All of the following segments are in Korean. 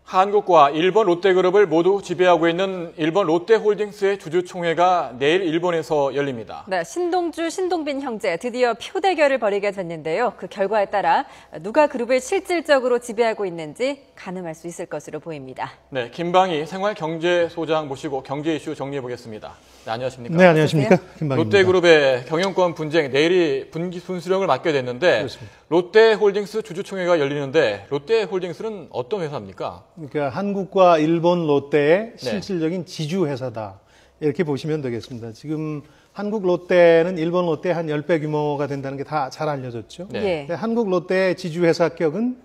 한국과 일본 롯데그룹을 모두 지배하고 있는 일본 롯데홀딩스의 주주총회가 내일 일본에서 열립니다. 네, 신동주, 신동빈 형제 드디어 표대결을 벌이게 됐는데요. 그 결과에 따라 누가 그룹을 실질적으로 지배하고 있는지 가늠할 수 있을 것으로 보입니다. 네, 김방희 생활경제소장 모시고 경제 이슈 정리해 보겠습니다. 네, 안녕하십니까? 네, 안녕하십니까? 김방희입니다. 롯데그룹의 경영권 분쟁 내일이 분기 순수령을 맡게 됐는데 그렇습니다. 롯데홀딩스 주주총회가 열리는데 롯데홀딩스는 어떤 회사입니까? 그러니까 한국과 일본 롯데의 실질적인 지주회사다. 이렇게 보시면 되겠습니다. 지금 한국 롯데는 일본 롯데 한 10배 규모가 된다는 게 다 잘 알려졌죠. 네. 한국 롯데의 지주회사격은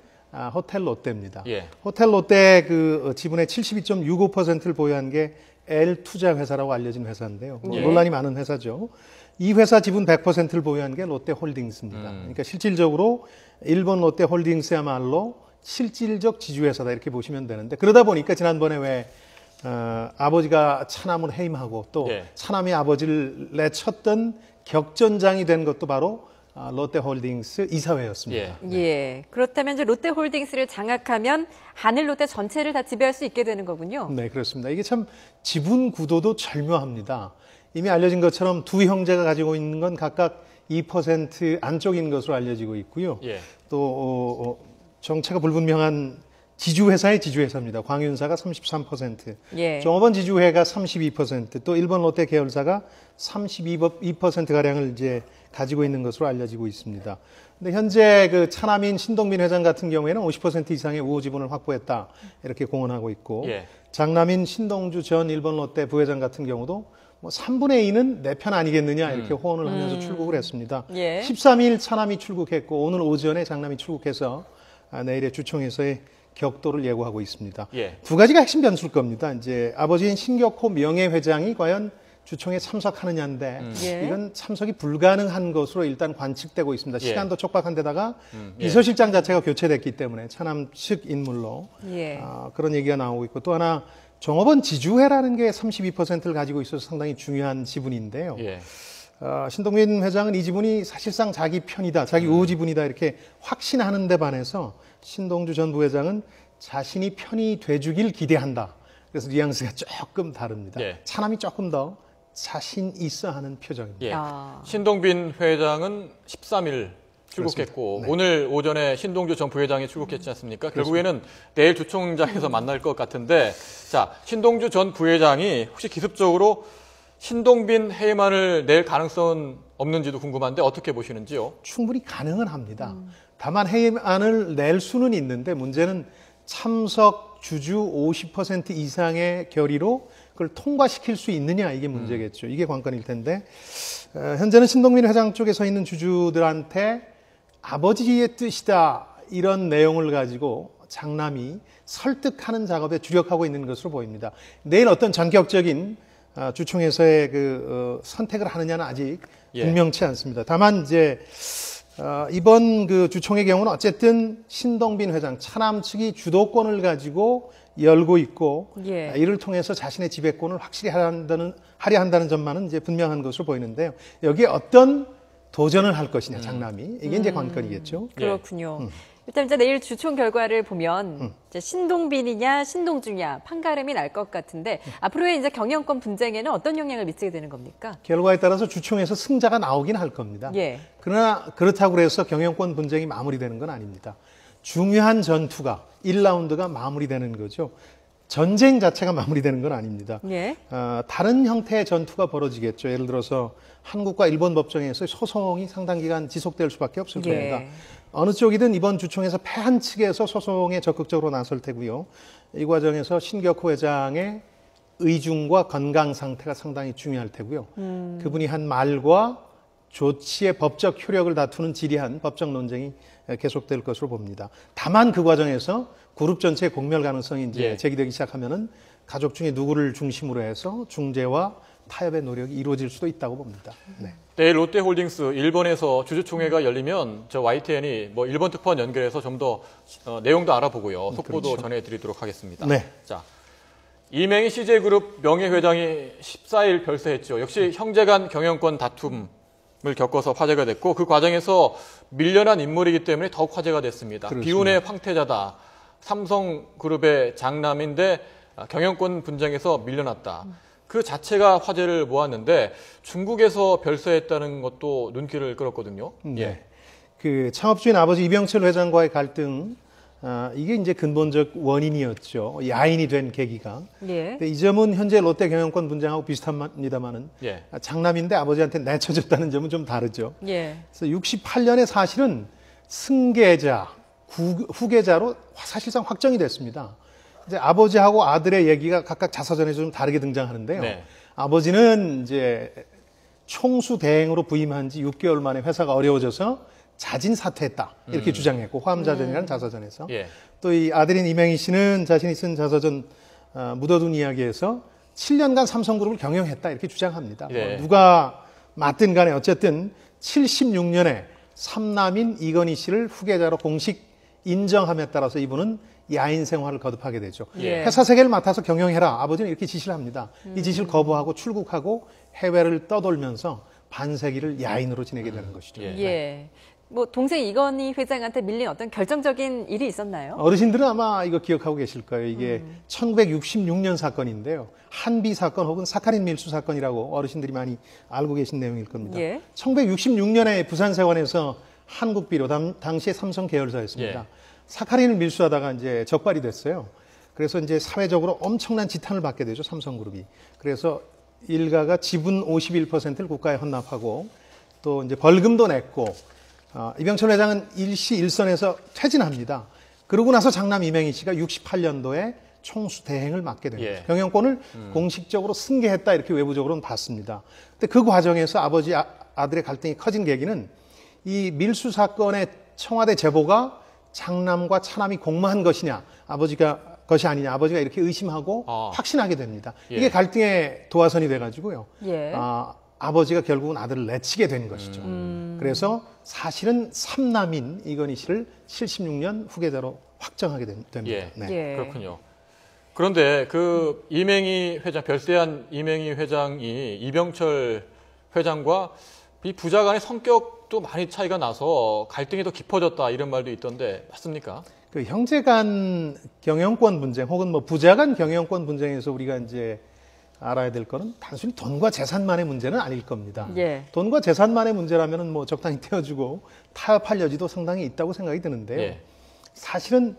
호텔 롯데입니다. 예. 호텔 롯데 그 지분의 72.65%를 보유한 게 L투자회사라고 알려진 회사인데요. 논란이 많은 회사죠. 이 회사 지분 100%를 보유한 게 롯데홀딩스입니다. 그러니까 실질적으로 일본 롯데홀딩스야말로 실질적 지주회사다 이렇게 보시면 되는데, 그러다 보니까 지난번에 왜 아버지가 차남을 해임하고 또 차남이 아버지를 내쳤던 격전장이 된 것도 바로 롯데홀딩스 이사회였습니다. 예. 그렇다면 이제 롯데홀딩스를 장악하면 하늘롯데 전체를 다 지배할 수 있게 되는 거군요. 네, 그렇습니다. 이게 참 지분 구도도 절묘합니다. 이미 알려진 것처럼 두 형제가 가지고 있는 건 각각 2% 안쪽인 것으로 알려지고 있고요. 또 정체가 불분명한 지주회사의 지주회사입니다. 광윤사가 33%, 종업원 지주회가 32%, 또 일본 롯데 계열사가 32%가량을 이제 가지고 있는 것으로 알려지고 있습니다. 근데 현재 그 차남인 신동빈 회장 같은 경우에는 50% 이상의 우호 지분을 확보했다 이렇게 공언하고 있고, 장남인 신동주 전 일본 롯데 부회장 같은 경우도 뭐 3분의 2는 내 편 아니겠느냐 이렇게 호언을 하면서 출국을 했습니다. 13일 차남이 출국했고 오늘 오전에 장남이 출국해서 내일의 주총에서의 격도를 예고하고 있습니다. 두 가지가 핵심 변수일 겁니다. 이제 아버지인 신격호 명예회장이 과연 주총에 참석하느냐인데 이건 참석이 불가능한 것으로 일단 관측되고 있습니다. 시간도 촉박한 데다가 비서실장 자체가 교체됐기 때문에 차남 측 인물로 그런 얘기가 나오고 있고, 또 하나 종업원 지주회라는 게 32%를 가지고 있어서 상당히 중요한 지분인데요. 신동빈 회장은 이 지분이 사실상 자기 편이다, 자기 우호 지분이다 이렇게 확신하는 데 반해서 신동주 전 부회장은 자신이 편이 돼주길 기대한다. 그래서 뉘앙스가 조금 다릅니다. 차남이 조금 더 자신 있어 하는 표정입니다. 신동빈 회장은 13일 출국했고 오늘 오전에 신동주 전 부회장이 출국했지 않습니까? 결국에는 내일 주총장에서 만날 것 같은데, 자, 신동주 전 부회장이 혹시 기습적으로 신동빈 해임안을 낼 가능성은 없는지도 궁금한데 어떻게 보시는지요? 충분히 가능은 합니다. 다만 해임안을 낼 수는 있는데 문제는 참석 주주 50% 이상의 결의로 그걸 통과시킬 수 있느냐, 이게 문제겠죠. 이게 관건일 텐데, 현재는 신동빈 회장 쪽에 서 있는 주주들한테 아버지의 뜻이다 이런 내용을 가지고 장남이 설득하는 작업에 주력하고 있는 것으로 보입니다. 내일 어떤 전격적인 주총에서의 그 선택을 하느냐는 아직 분명치 않습니다. 다만 이제 이번 그 주총의 경우는 어쨌든 신동빈 회장 차남 측이 주도권을 가지고 열고 있고, 이를 통해서 자신의 지배권을 확실히 하려 한다는 점만은 이제 분명한 것으로 보이는데요. 여기에 어떤 도전을 할 것이냐, 장남이, 이게 이제 관건이겠죠. 그렇군요. 일단 이제 내일 주총 결과를 보면 이제 신동빈이냐 신동주냐 판가름이 날 것 같은데, 앞으로의 이제 경영권 분쟁에는 어떤 영향을 미치게 되는 겁니까? 결과에 따라서 주총에서 승자가 나오긴 할 겁니다. 그러나 그렇다고 해서 경영권 분쟁이 마무리되는 건 아닙니다. 중요한 전투가 1라운드가 마무리되는 거죠. 전쟁 자체가 마무리되는 건 아닙니다. 다른 형태의 전투가 벌어지겠죠. 예를 들어서 한국과 일본 법정에서 소송이 상당 기간 지속될 수밖에 없을 겁니다. 어느 쪽이든 이번 주총에서 패한 측에서 소송에 적극적으로 나설 테고요. 이 과정에서 신격호 회장의 의중과 건강 상태가 상당히 중요할 테고요. 그분이 한 말과 조치의 법적 효력을 다투는 지리한 법적 논쟁이 계속될 것으로 봅니다. 다만 그 과정에서 그룹 전체의 공멸 가능성이 이제 제기되기 시작하면은 가족 중에 누구를 중심으로 해서 중재와 타협의 노력이 이루어질 수도 있다고 봅니다. 내일 롯데홀딩스 일본에서 주주총회가 열리면 저 YTN이 뭐 일본 특파원 연결해서 좀 더 내용도 알아보고요. 속보도 전해드리도록 하겠습니다. 자, 이맹희 CJ그룹 명예회장이 14일 별세했죠. 역시 형제간 경영권 다툼을 겪어서 화제가 됐고, 그 과정에서 밀려난 인물이기 때문에 더욱 화제가 됐습니다. 비운의 황태자다. 삼성그룹의 장남인데 경영권 분쟁에서 밀려났다. 그 자체가 화제를 모았는데 중국에서 별세했다는 것도 눈길을 끌었거든요. 예. 그 창업주인 아버지 이병철 회장과의 갈등, 이게 이제 근본적 원인이었죠. 야인이 된 계기가. 예. 근데 이 점은 현재 롯데 경영권 분쟁하고 비슷합니다만은 예. 장남인데 아버지한테 내쳐졌다는 점은 좀 다르죠. 예. 그래서 68년에 사실은 승계자, 후계자로 사실상 확정이 됐습니다. 이제 아버지하고 아들의 얘기가 각각 자서전에서 좀 다르게 등장하는데요. 네. 아버지는 이제 총수 대행으로 부임한 지 6개월 만에 회사가 어려워져서 자진 사퇴했다 이렇게 주장했고 화엄자전이라는 자서전에서 예. 또 이 아들인 이명희 씨는 자신이 쓴 자서전 묻어둔 이야기에서 7년간 삼성그룹을 경영했다 이렇게 주장합니다. 예. 뭐 누가 맞든 간에 어쨌든 76년에 삼남인 이건희 씨를 후계자로 공식 인정함에 따라서 이분은 야인 생활을 거듭하게 되죠. 예. 회사 세계를 맡아서 경영해라. 아버지는 이렇게 지시를 합니다. 이 지시를 거부하고 출국하고 해외를 떠돌면서 반세기를 야인으로 지내게 되는 것이죠. 예. 예. 뭐 동생 이건희 회장한테 밀린 어떤 결정적인 일이 있었나요? 어르신들은 아마 이거 기억하고 계실 거예요. 이게 1966년 사건인데요. 한비 사건 혹은 사카린 밀수 사건이라고 어르신들이 많이 알고 계신 내용일 겁니다. 예. 1966년에 부산세관에서 한국비료, 당시에 삼성 계열사였습니다. 예. 사카린을 밀수하다가 이제 적발이 됐어요. 그래서 이제 사회적으로 엄청난 지탄을 받게 되죠, 삼성그룹이. 그래서 일가가 지분 51%를 국가에 헌납하고 또 이제 벌금도 냈고, 이병철 회장은 일시 일선에서 퇴진합니다. 그러고 나서 장남 이명희 씨가 68년도에 총수 대행을 맡게 됩니다. 예. 경영권을 공식적으로 승계했다 이렇게 외부적으로는 봤습니다. 근데 그 과정에서 아버지 아들의 갈등이 커진 계기는 이 밀수 사건의 청와대 제보가 장남과 차남이 공모한 것이냐, 것이 아니냐, 아버지가 이렇게 의심하고 확신하게 됩니다. 예. 이게 갈등의 도화선이 돼가지고요. 예. 아버지가 결국은 아들을 내치게 된 것이죠. 그래서 사실은 삼남인 이건희 씨를 76년 후계자로 확정하게 됩니다. 예. 네. 예. 그렇군요. 그런데 그 이명희 회장, 별세한 이명희 회장이 이병철 회장과 이 부자 간의 성격도 많이 차이가 나서 갈등이 더 깊어졌다 이런 말도 있던데 맞습니까? 그 형제 간 경영권 분쟁 혹은 뭐 부자 간 경영권 분쟁에서 우리가 이제 알아야 될 거는 단순히 돈과 재산만의 문제는 아닐 겁니다. 예. 돈과 재산만의 문제라면은 뭐 적당히 떼어주고 타협할 여지도 상당히 있다고 생각이 드는데요. 예. 사실은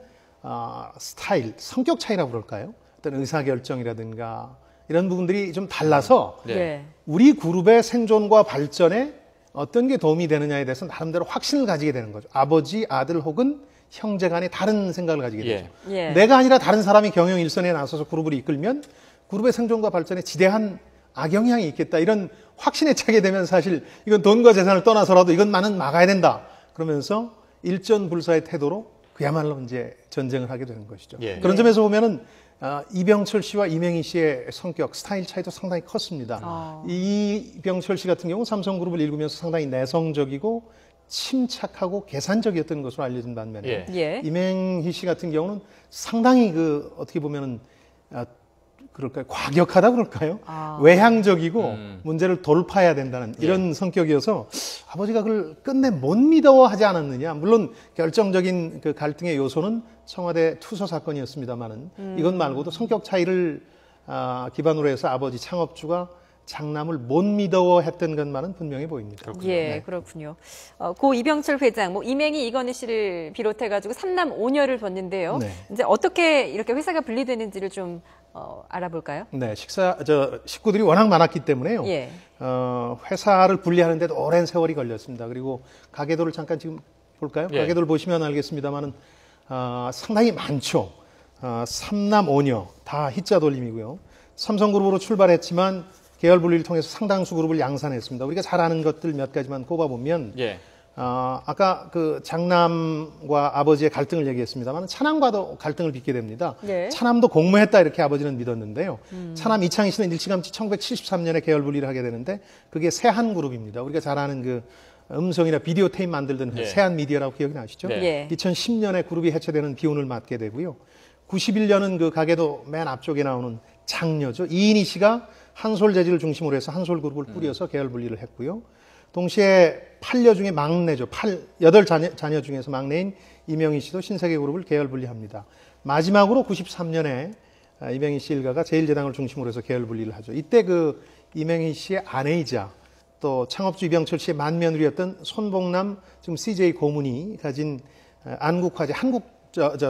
스타일, 성격 차이라고 그럴까요? 어떤 의사결정이라든가 이런 부분들이 좀 달라서 네. 예. 우리 그룹의 생존과 발전에 어떤 게 도움이 되느냐에 대해서 나름대로 확신을 가지게 되는 거죠. 아버지, 아들 혹은 형제 간에 다른 생각을 가지게 되죠. 예. 내가 아니라 다른 사람이 경영 일선에 나서서 그룹을 이끌면 그룹의 생존과 발전에 지대한 악영향이 있겠다. 이런 확신에 차게 되면 사실 이건 돈과 재산을 떠나서라도 이것만은 막아야 된다. 그러면서 일전불사의 태도로 그야말로 이제 전쟁을 하게 되는 것이죠. 예. 그런 점에서 보면은 이병철 씨와 이명희 씨의 성격, 스타일 차이도 상당히 컸습니다. 이병철 씨 같은 경우 삼성그룹을 일구면서 상당히 내성적이고 침착하고 계산적이었던 것으로 알려진 반면에 예. 이명희 씨 같은 경우는 상당히 어떻게 보면은 그럴까요? 과격하다 그럴까요? 외향적이고 문제를 돌파해야 된다는 이런 성격이어서 아버지가 그걸 끝내 못 믿어하지 않았느냐. 물론 결정적인 그 갈등의 요소는 청와대 투서 사건이었습니다만은 이것 말고도 성격 차이를 기반으로 해서 아버지 창업주가 장남을 못 믿어했던 것만은 분명해 보입니다. 그렇군요. 예, 네. 그렇군요. 고 이병철 회장, 뭐 이명희, 이건희 씨를 비롯해가지고 삼남 오녀를 뒀는데요. 네. 이제 어떻게 이렇게 회사가 분리되는지를 좀 알아볼까요? 네, 식구들이 워낙 많았기 때문에요. 예. 회사를 분리하는데도 오랜 세월이 걸렸습니다. 그리고 가계도를 잠깐 지금 볼까요? 예. 가계도를 보시면 알겠습니다만은 상당히 많죠. 삼남 오녀 다 희자 돌림이고요. 삼성그룹으로 출발했지만 계열 분리를 통해서 상당수 그룹을 양산했습니다. 우리가 잘 아는 것들 몇 가지만 꼽아보면 예. 아까 그 장남과 아버지의 갈등을 얘기했습니다만 차남과도 갈등을 빚게 됩니다. 네. 차남도 공모했다 이렇게 아버지는 믿었는데요. 차남 이창희 씨는 일찌감치 1973년에 계열 분리를 하게 되는데 그게 세한그룹입니다. 우리가 잘 아는 그 음성이나 비디오 테이프 만들던 예. 세한미디어라고 기억이 나시죠? 네. 예. 2010년에 그룹이 해체되는 비운을 맞게 되고요. 91년은 그 가게도 맨 앞쪽에 나오는 장녀죠. 이인희 씨가 한솔재질을 중심으로 해서 한솔그룹을 꾸려서 계열 분리를 했고요. 동시에 8녀 중에 막내죠. 8자녀 중에서 막내인 이명희 씨도 신세계그룹을 계열 분리합니다. 마지막으로 93년에 이명희 씨 일가가 제1제당을 중심으로 해서 계열 분리를 하죠. 이때 그 이명희 씨의 아내이자 또 창업주 이병철 씨의 맏며느리였던 손봉남 지금 CJ 고문이 가진 안국화재,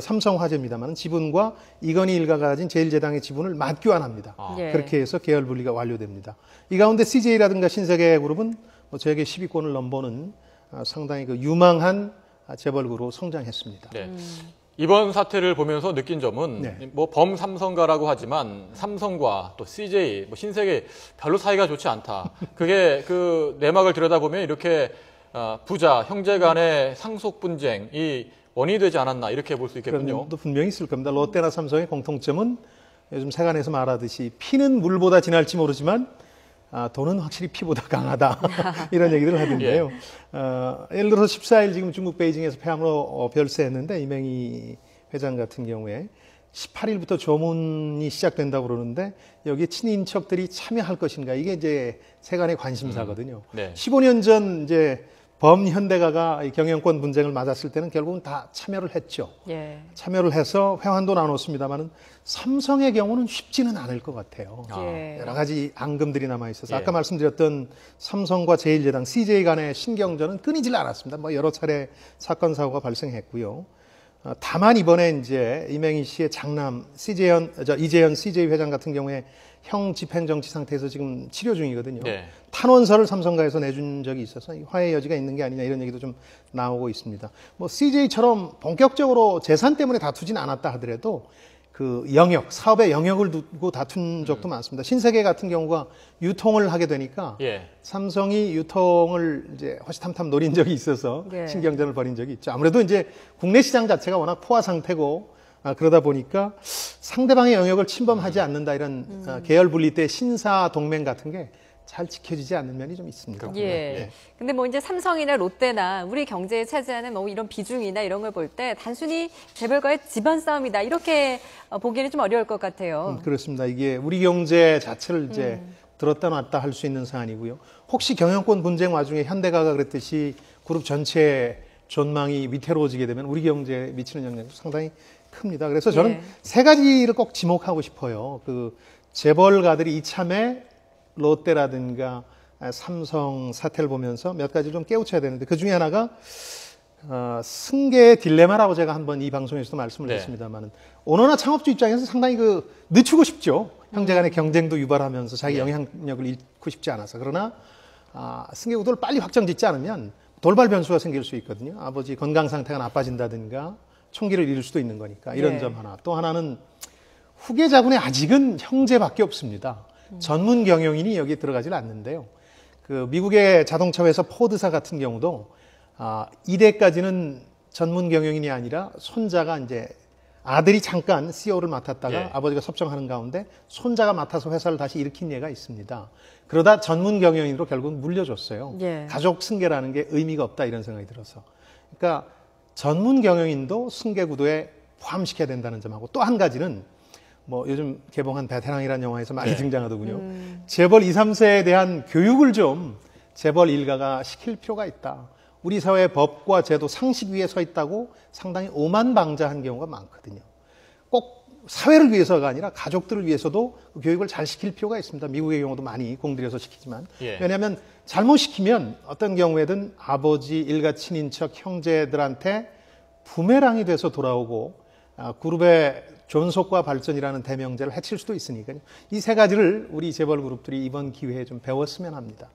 삼성화재입니다만 지분과 이건희 일가가 가진 제1제당의 지분을 맞교환합니다. 그렇게 해서 계열 분리가 완료됩니다. 이 가운데 CJ라든가 신세계그룹은 뭐 저에게 10위권을 넘보는 상당히 그 유망한 재벌그룹으로 성장했습니다. 네. 이번 사태를 보면서 느낀 점은 뭐 범삼성가라고 하지만 삼성과 또 CJ, 뭐 신세계 별로 사이가 좋지 않다. 그게 그 내막을 들여다보면 이렇게 부자, 형제 간의 상속 분쟁이 원인이 되지 않았나 이렇게 볼 수 있겠군요. 그런 점도 분명히 있을 겁니다. 롯데나 삼성의 공통점은 요즘 세간에서 말하듯이 피는 물보다 진할지 모르지만 돈은 확실히 피보다 강하다. 이런 얘기들을 하던데요. 예를 들어서 14일 지금 중국 베이징에서 폐암으로 별세했는데 이명희 회장 같은 경우에 18일부터 조문이 시작된다고 그러는데 여기에 친인척들이 참여할 것인가 이게 이제 세간의 관심사거든요. 15년 전 이제 범현대가가 경영권 분쟁을 맞았을 때는 결국은 다 참여를 했죠. 참여를 해서 회환도 나눴습니다만은 삼성의 경우는 쉽지는 않을 것 같아요. 여러 가지 앙금들이 남아 있어서 아까 말씀드렸던 삼성과 제1제당, CJ 간의 신경전은 끊이질 않았습니다. 뭐 여러 차례 사건 사고가 발생했고요. 다만 이번에 이제 이명희 씨의 장남 이재현 CJ 회장 같은 경우에 형 집행정지 상태에서 지금 치료 중이거든요. 탄원서를 삼성가에서 내준 적이 있어서 화해 여지가 있는 게 아니냐 이런 얘기도 좀 나오고 있습니다. 뭐 CJ처럼 본격적으로 재산 때문에 다투진 않았다 하더라도 그 영역, 사업의 영역을 두고 다툰 적도 많습니다. 신세계 같은 경우가 유통을 하게 되니까 삼성이 유통을 이제 호시탐탐 노린 적이 있어서 신경전을 벌인 적이 있죠. 아무래도 이제 국내 시장 자체가 워낙 포화 상태고 그러다 보니까 상대방의 영역을 침범하지 않는다 이런 계열 분리 때 신사 동맹 같은 게 잘 지켜지지 않는 면이 좀 있습니다. 근데 뭐 이제 삼성이나 롯데나 우리 경제에 차지하는 뭐 이런 비중이나 이런 걸 볼 때 단순히 재벌과의 집안 싸움이다 이렇게 보기에는 좀 어려울 것 같아요. 그렇습니다. 이게 우리 경제 자체를 이제 들었다 놨다 할 수 있는 사안이고요. 혹시 경영권 분쟁 와중에 현대가가 그랬듯이 그룹 전체의 전망이 위태로워지게 되면 우리 경제에 미치는 영향도 상당히 큽니다. 그래서 저는 세 가지를 꼭 지목하고 싶어요. 그 재벌가들이 이참에 롯데라든가 삼성 사태를 보면서 몇 가지 좀 깨우쳐야 되는데 그 중에 하나가 승계의 딜레마라고 제가 한번 이 방송에서도 말씀을 했습니다만은 오너나 창업주 입장에서 상당히 그 늦추고 싶죠. 형제 간의 경쟁도 유발하면서 자기 영향력을 잃고 싶지 않아서. 그러나 승계 구도를 빨리 확정짓지 않으면 돌발 변수가 생길 수 있거든요. 아버지 건강 상태가 나빠진다든가 총기를 잃을 수도 있는 거니까 이런 점 하나. 또 하나는 후계 자군에 아직은 형제밖에 없습니다. 전문 경영인이 여기에 들어가질 않는데요. 그 미국의 자동차 회사 포드사 같은 경우도 이래까지는 전문 경영인이 아니라 손자가 이제 아들이 잠깐 CEO를 맡았다가 아버지가 섭정하는 가운데 손자가 맡아서 회사를 다시 일으킨 예가 있습니다. 그러다 전문 경영인으로 결국은 물려줬어요. 가족 승계라는 게 의미가 없다 이런 생각이 들어서. 그러니까 전문 경영인도 승계 구도에 포함시켜야 된다는 점하고 또 한 가지는 뭐 요즘 개봉한 베테랑이라는 영화에서 많이 등장하더군요. 재벌 2, 3세에 대한 교육을 좀 재벌 일가가 시킬 필요가 있다. 우리 사회의 법과 제도, 상식 위에 서 있다고 상당히 오만방자한 경우가 많거든요. 꼭 사회를 위해서가 아니라 가족들을 위해서도 그 교육을 잘 시킬 필요가 있습니다. 미국의 경우도 많이 공들여서 시키지만. 왜냐하면 잘못 시키면 어떤 경우에든 아버지, 일가 친인척, 형제들한테 부메랑이 돼서 돌아오고 그룹의 존속과 발전이라는 대명제를 해칠 수도 있으니까요. 이 세 가지를 우리 재벌 그룹들이 이번 기회에 좀 배웠으면 합니다.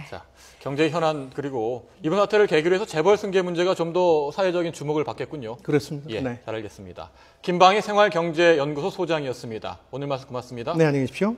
자, 경제 현안 그리고 이번 사태를 계기로 해서 재벌 승계 문제가 좀 더 사회적인 주목을 받겠군요. 그렇습니다. 잘 알겠습니다. 김방희 생활경제연구소 소장이었습니다. 오늘 말씀 고맙습니다. 네, 안녕히 계십시오.